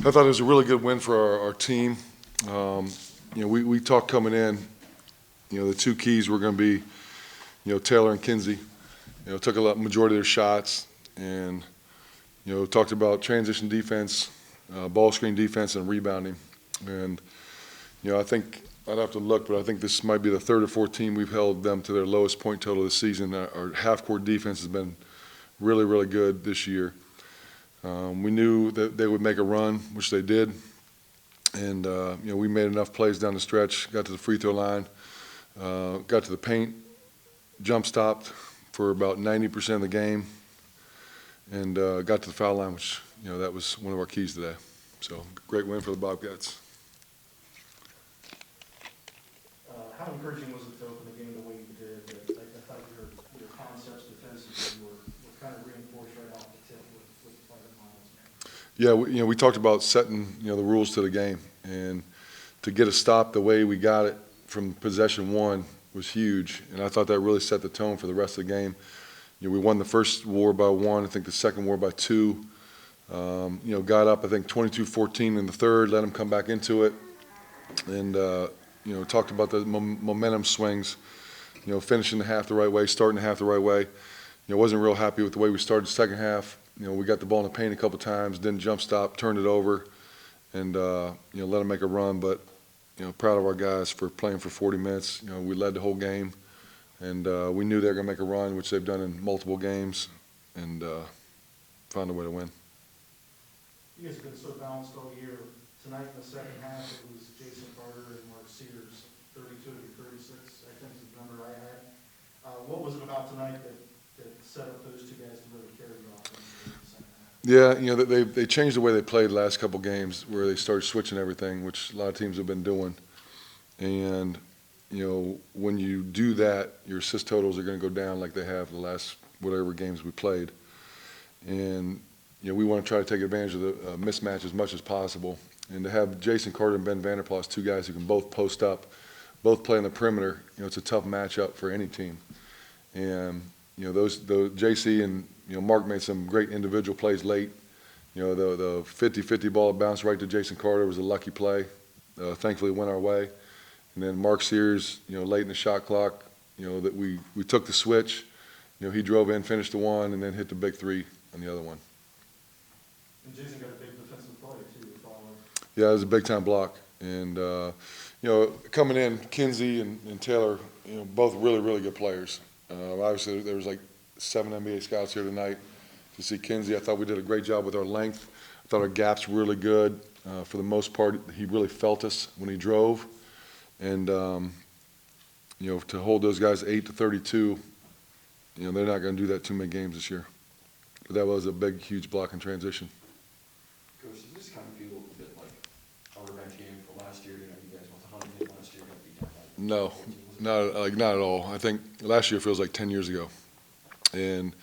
I thought it was a really good win for our team. We talked coming in, the two keys were going to be, Taylor and Kinsey. Took a majority of their shots and, talked about transition defense, ball screen defense, and rebounding. And, I think I'd have to look, but I think this might be the third or fourth team we've held them to their lowest point total this season. Our half-court defense has been really, really good this year. We knew that they would make a run, which they did. And, we made enough plays down the stretch, got to the free throw line, got to the paint, jump stopped for about 90% of the game, and got to the foul line, which, that was one of our keys today. So, great win for the Bobcats. How encouraging was it to open the game the way you did? I thought your concepts defensively were kind of reinforced right off the tip with playing Miles. Yeah, we talked about setting, the rules to the game, and to get a stop the way we got it from possession one was huge, and I thought that really set the tone for the rest of the game. We won the first war by 1, I think the second war by 2. Got up, I think, 22-14 in the third, let them come back into it, and talked about the momentum swings, finishing the half the right way, starting the half the right way. Wasn't real happy with the way we started the second half. We got the ball in the paint a couple times, didn't jump stop, turned it over, and let them make a run. But proud of our guys for playing for 40 minutes. We led the whole game, and we knew they were going to make a run, which they've done in multiple games, and found a way to win. You guys have been so balanced all year. Tonight in the second half, it was Jason Carter and Mark Sears, 32 to 36, I think is the number I had. What was it about tonight that set up those two guys to really carry the offense in the second half? Yeah, they changed the way they played the last couple games, where they started switching everything, which a lot of teams have been doing. And, when you do that, your assist totals are going to go down like they have the last whatever games we played. And, we want to try to take advantage of the mismatch as much as possible. And to have Jason Carter and Ben Vanderplas, two guys who can both post up, both play on the perimeter, it's a tough matchup for any team. And, those JC and, Mark made some great individual plays late. The 50-50 ball bounced right to Jason Carter was a lucky play. Thankfully, it went our way. And then Mark Sears, late in the shot clock, that we took the switch. He drove in, finished the one, and then hit the big three on the other one. And Jason got a big defensive play, too, to follow. Yeah, it was a big-time block. And, coming in, Kinsey and Taylor, both really, really good players. Obviously, there was like 7 NBA scouts here tonight to see Kinsey. I thought we did a great job with our length. I thought our gaps were really good. For the most part, he really felt us when he drove. And, to hold those guys 8 to 32, they're not going to do that too many games this year. But that was a big, huge block in transition. Coach, does this kind of feel a bit like a revenge game for last year? You guys went to 100 game last year, got beat down by No, not at all. I think last year feels like 10 years ago. And,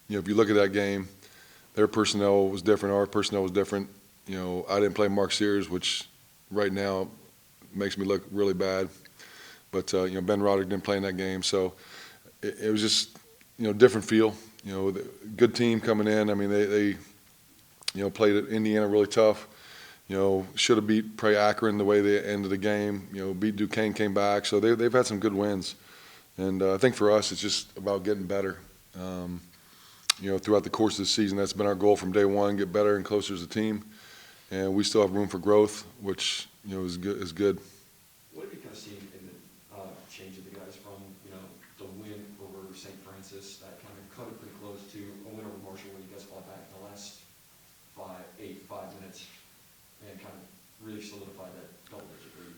if you look at that game, their personnel was different, our personnel was different. I didn't play Mark Sears, which right now makes me look really bad. But, Ben Roderick didn't play in that game. So it was just, different feel. Good team coming in. I mean, they played at Indiana really tough. Should have beat Akron the way they ended the game. Beat Duquesne, came back. So they've had some good wins. And I think for us, it's just about getting better. Throughout the course of the season, that's been our goal from day one, get better and closer as a team. And we still have room for growth, which, is good. What have you kind of seen in the change of the guys from, the win over St. Francis, that kind of cut it pretty close to a win over Marshall where you guys fought back in the last 5 minutes and kind of really solidified that double-digit lead?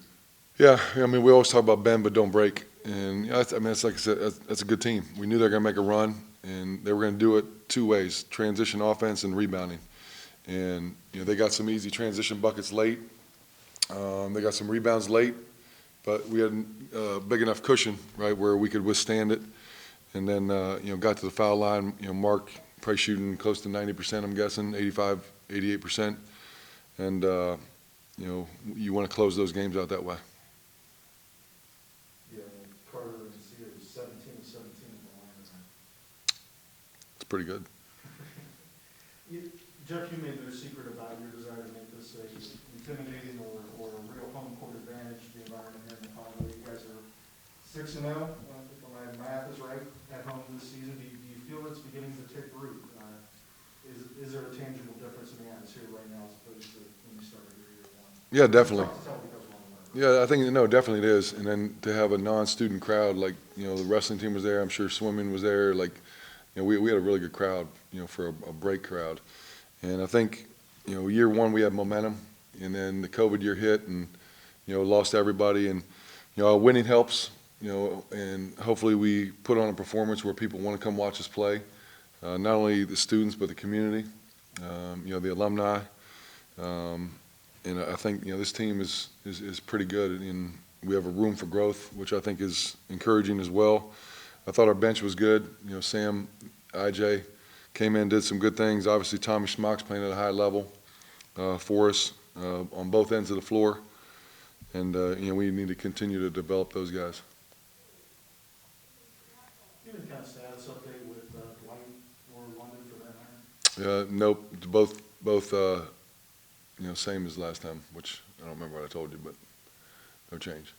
Yeah, I mean, we always talk about bend but don't break. And, it's like I said, that's a good team. We knew they were going to make a run, and they were going to do it two ways, transition offense and rebounding. And, they got some easy transition buckets late. They got some rebounds late, but we had a big enough cushion, right, where we could withstand it. And then, got to the foul line. Mark probably shooting close to 90%, I'm guessing, 85, 88%. And, you want to close those games out that way. Yeah, Carter and Sears, 17 to 17 in the line tonight. It's pretty good. Jeff, you made no secret about your desire to make this a intimidating or a real home court advantage, the environment here in the condo. You guys are 6-0, if my math is right, at home this season. Do you feel it's beginning to take root? Is there a tangible difference in the atmosphere right now as opposed to when you started your year one? Yeah, definitely. It's tough to tell because we're on the road. Yeah, I think, no, definitely it is. And then to have a non-student crowd, like, the wrestling team was there, I'm sure swimming was there, like, we had a really good crowd, for a break crowd. And I think, year one we had momentum, and then the COVID year hit and, lost everybody. And, winning helps, and hopefully we put on a performance where people want to come watch us play. Not only the students, but the community, the alumni. And I think, this team is pretty good, and we have a room for growth, which I think is encouraging as well. I thought our bench was good. Sam, IJ came in, did some good things. Obviously, Tommy Schmock's playing at a high level for us on both ends of the floor. And, we need to continue to develop those guys. Give me kind of status update with Dwight or London for that matter. Nope, both same as last time, which I don't remember what I told you, but no change.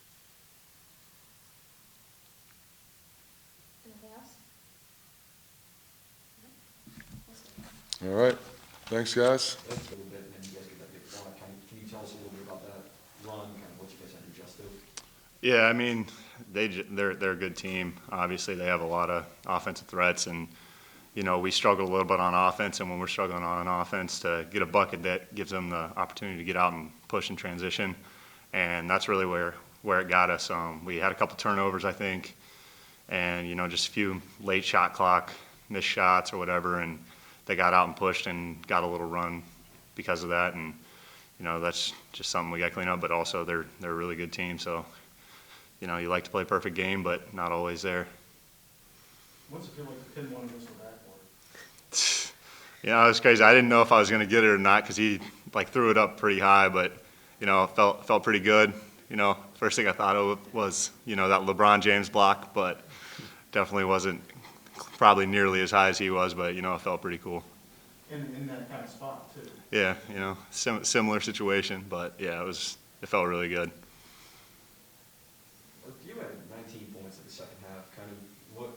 Anything else? All right, thanks, guys. That's a little bit, and then you guys get that big block. Can you tell us a little bit about that run, kind of what you guys had to adjust to? Yeah, I mean, they're a good team. Obviously, they have a lot of offensive threats, and we struggle a little bit on offense. And when we're struggling on offense, to get a bucket that gives them the opportunity to get out and push and transition, and that's really where it got us. We had a couple turnovers, I think, and just a few late shot clock missed shots or whatever, and they got out and pushed and got a little run because of that. And that's just something we got to clean up. But also, they're a really good team, so. You like to play a perfect game, but not always there. What's it feel like to pin one against the backboard? It was crazy. I didn't know if I was going to get it or not because he threw it up pretty high, but felt pretty good. First thing I thought of was that LeBron James block, but definitely wasn't probably nearly as high as he was. But it felt pretty cool. In that kind of spot too. Yeah, similar situation, but yeah, it felt really good. You had 19 points in the second half. Kind of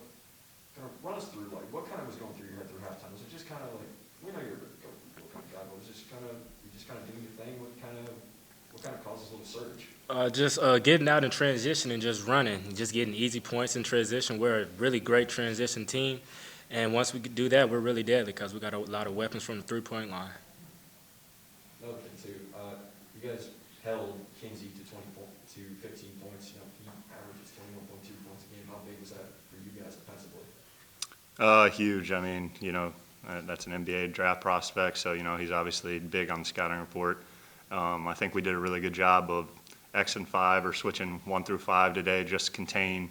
run us through, what kind of was going through your head through halftime? Was it just kind of we know you're what kind of guy, but was it just kind of doing your thing? What kind of caused this little surge? Just getting out in transition and just running, just getting easy points in transition. We're a really great transition team, and once we do that, we're really deadly because we got a lot of weapons from the three-point line. Another thing too, you guys held Kinsey to 15 points. He averages 21.2 points a game. How big was that for you guys defensively? Huge. I mean, that's an NBA draft prospect, so he's obviously big on the scouting report. I think we did a really good job of X and 5 or switching 1 through 5 today, just contain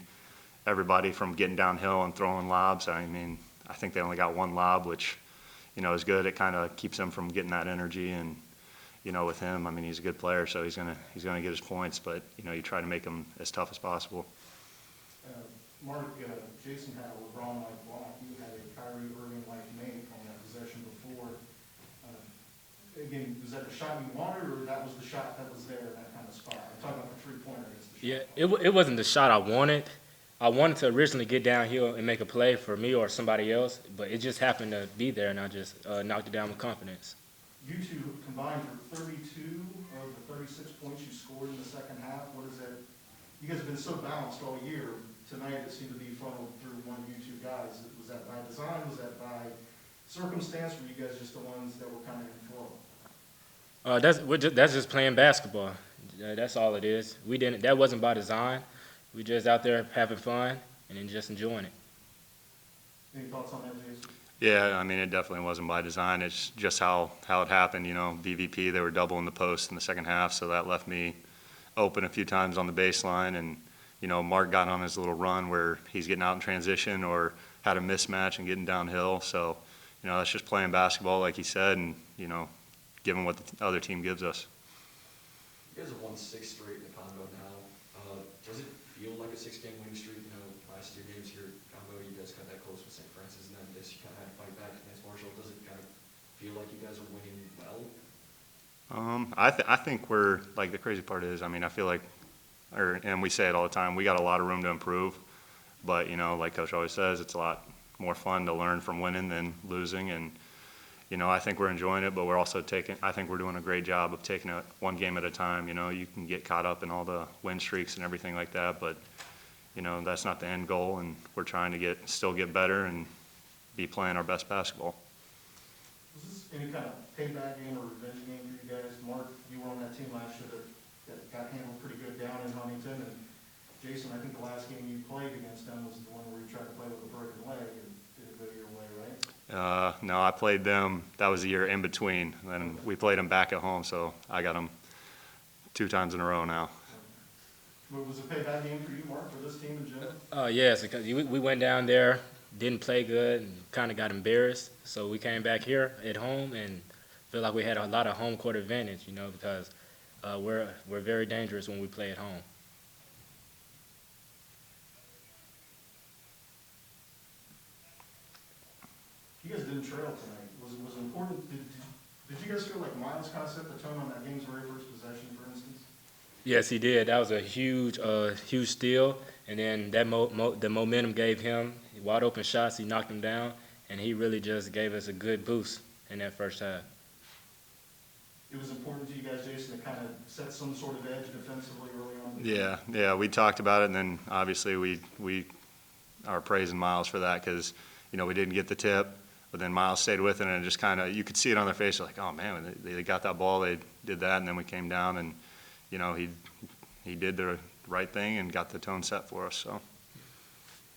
everybody from getting downhill and throwing lobs. I mean, I think they only got one lob, which is good. It kind of keeps them from getting that energy. And with him, I mean, he's a good player, so he's gonna get his points. But you try to make him as tough as possible. Mark, Jason had a LeBron-like block. You had a Kyrie Irving-like make on that possession before. Again, was that the shot you wanted, or that was the shot that was there in that kind of spot? I'm talking about the three-pointer against the shot. Yeah, it wasn't the shot I wanted. I wanted to originally get downhill and make a play for me or somebody else, but it just happened to be there, and I just knocked it down with confidence. You two combined for 32 of the 36 points you scored in the second half. What is that? You guys have been so balanced all year. Tonight it seemed to be funneled through one of you two guys. Was that by design? Was that by circumstance? Were you guys just the ones that were kind of in flow? That's just playing basketball. That's all it is. That wasn't by design. We just out there having fun and then just enjoying it. Any thoughts on that, Jason? Yeah, I mean, it definitely wasn't by design. It's just how it happened. VVP, they were doubling the post in the second half, so that left me open a few times on the baseline. And, Mark got on his little run where he's getting out in transition or had a mismatch and getting downhill. So, that's just playing basketball, like he said, and, given what the other team gives us. You guys have won 6 straight in the combo now. Does it feel like a 6-game winning streak? Last 2 games here at combo, you guys got that close with St. Francis, and then this you kind of had to fight back against Marshall. Does it kind of feel like you guys are winning well? I think we're, like, the crazy part is, I mean, I feel like, and we say it all the time, we got a lot of room to improve. But, you know, like Coach always says, it's a lot more fun to learn from winning than losing. And, you know, I think we're enjoying it, but we're also I think we're doing a great job of taking it one game at a time. You know, you can get caught up in all the win streaks and everything like that, but, you know, that's not the end goal. And we're trying to still get better and be playing our best basketball. Was this any kind of payback game or revenge game for you guys? Mark, you were on that team last year that got handled pretty good down in Huntington, and Jason, I think the last game you played against them was the one where you tried to play with a broken leg and didn't go your way, right? No, I played them. That was a year in between. Then we played them back at home, so I got them 2 times in a row now. But was it a payback game for you, Mark, for this team in general? Yes, because we went down there, didn't play good, and kind of got embarrassed. So we came back here at home and feel like we had a lot of home court advantage, you know, because we're very dangerous when we play at home. You guys didn't trail tonight. Was it important? Did you guys feel like Miles kind of set the tone on that game's very first possession, for instance? Yes, he did. That was a huge steal, and then that the momentum gave him wide open shots. He knocked them down, and he really just gave us a good boost in that first half. It was important to you guys, Jason, to kind of set some sort of edge defensively early on? Yeah, we talked about it, and then obviously we are praising Miles for that because, you know, we didn't get the tip, but then Miles stayed with it, and it just kind of, you could see it on their face, like, oh man, they got that ball, they did that, and then we came down, and, you know, he did the right thing and got the tone set for us, so.